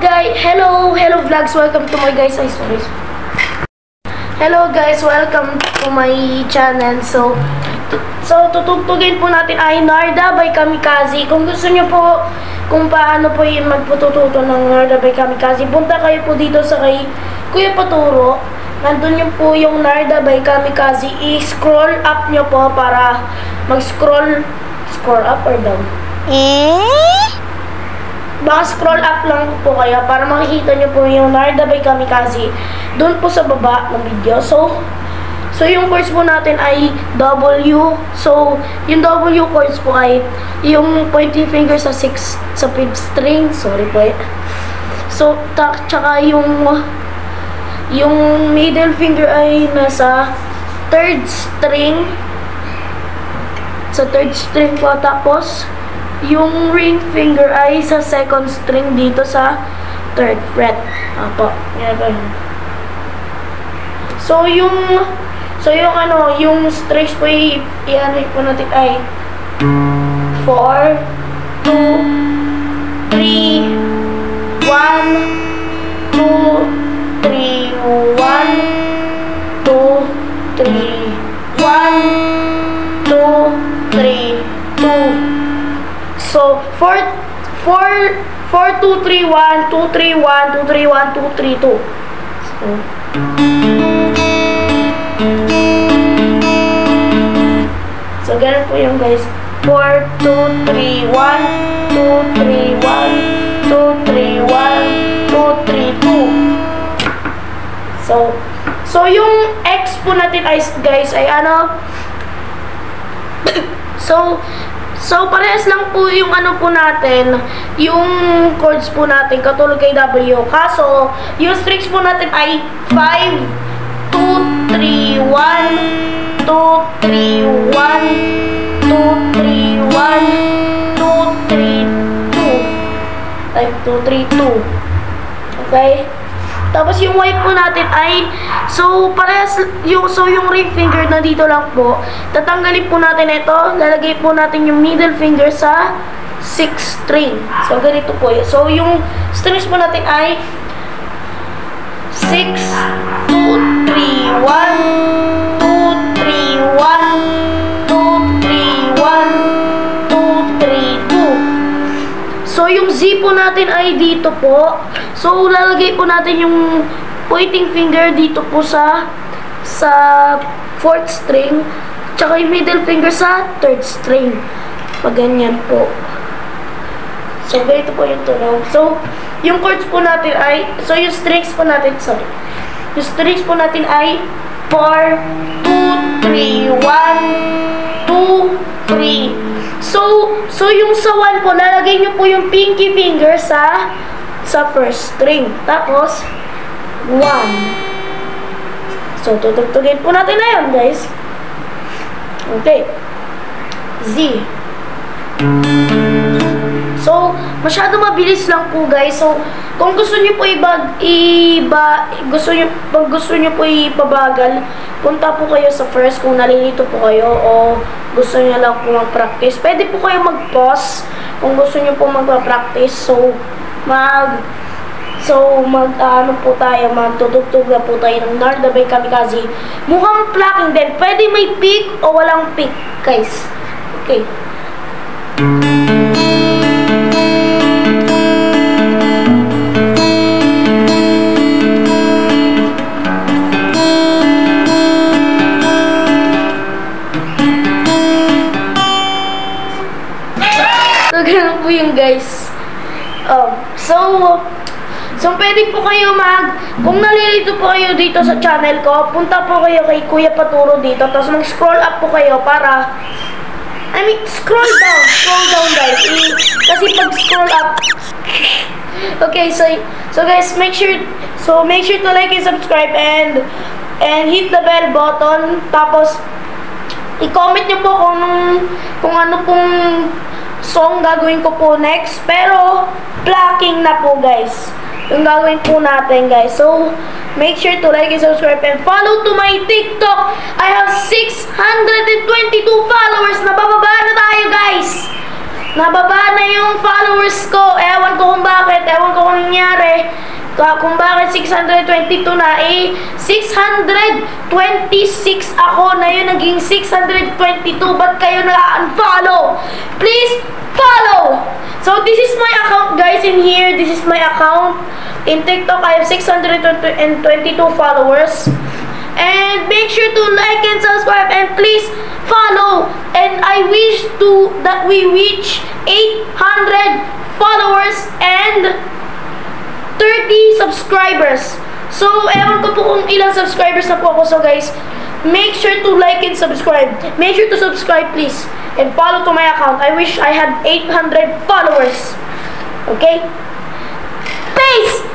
guys, hello vlogs, welcome to my guys. Hello guys, welcome to my channel. So tutugtugin po natin ay Narda by Kamikaze. Kung gusto niyo po kung paano po yung magputututo ng Narda by Kamikaze, punta kayo po dito sa kay Kuya Paturo. Nandun yung po yung Narda by Kamikaze. I-scroll up nyo po para mag-scroll up or down? Baka scroll up lang po kayo para makikita nyo po yung Narda by Kamikaze doon po sa baba ng video. So yung chords po natin ay W. So yung W chords po ay yung pointing finger sa 5th string. Sorry po eh. So tsaka yung middle finger ay nasa 3rd string. Sa 3rd string po. Tapos yung ring finger ay sa 2nd string dito sa 3rd fret. Apo. So yung strings po i-ano po natin ay 4, 2, 3, 1, 2, 3, 1, 2, 3, 1, 2, 3, 2. So 4, 2, 3, 1, 2, 3, 1, 2, 3, 1, 2, 3, 2. So ganun po yung guys. 4, 2, 3, 1, 2, 3, 1, 2, 3, 1, 2, 3, 2. So yung X po natin ay guys ay ano. So parehas lang po yung ano po natin, yung chords po natin katulad kay W. Kaso yung strings po natin ay 5, 2, 3, 1, 2, 3, 1, 2, 3, 1, 2, 3, 2. 5, 2, 3, 2. Okay? Tapos yung Y po natin ay, so parehas, yung ring finger na dito lang po. Tatanggalin po natin ito, lalagay po natin yung middle finger sa 6th string. So ganito po yun. So yung strings po natin ay 6, 2, 3, 1, 2, 3, 1, 2, 3, 1, 2, 3, 2. So yung Z po natin ay dito po. So lalagay po natin yung pointing finger dito po sa 4th string. Tsaka yung middle finger sa 3rd string. Pag ganyan po. So ganito po yung tunog. So yung chords po natin ay, so yung strings po natin, yung strings po natin ay 4, 2, 3, 1, 2, 3. So yung sa 1 po, lalagay nyo po yung pinky finger sa 1st string. Tapos 1. So tutugtugin po natin na yun guys. Okay. Z. So masyado mabilis lang po guys. So kung gusto niyo po gusto niyo po ipabagal, punta po kayo sa first kung nalilito po kayo o gusto niyo lang po mag-practice. Pwede po kayo mag-pause kung gusto niyo po magpa-practice. So ano po tayo, magtutugtog na po tayo ng Narda by Kamikaze. Mukhang plucking din. Pwede may pick o walang pick, guys. Okay. So, ganun po yung guys. So pwede po kayo kung nalilito po kayo dito sa channel ko, punta po kayo kay Kuya Paturo dito, tapos mag-scroll up po kayo para, scroll down guys. Kasi pag scroll up, okay, so guys, make sure to like and subscribe and hit the bell button, tapos i-comment nyo po kung ano pong song gagawin ko po next, pero plucking na po guys yung gagawin po natin guys. So make sure to like and subscribe and follow to my TikTok. I have 622 followers. Nabababa na tayo guys. Nababa na yung followers ko. Ewan ko kung bakit. Ewan ko kung nangyari. Kung bakit 622 na, 626 ako na yun, naging 622. Ba't kayo na-unfollow? Please, follow! So, this is my account, guys, in here. This is my account. In TikTok, I have 622 followers. And make sure to like and subscribe, and please follow. And I wish that we reach 800 followers and 30 subscribers. So, ewan ko po kung ilang subscribers na po ako. So, guys, make sure to like and subscribe. Make sure to subscribe, please. And follow to my account. I wish I had 800 followers. Okay? Peace!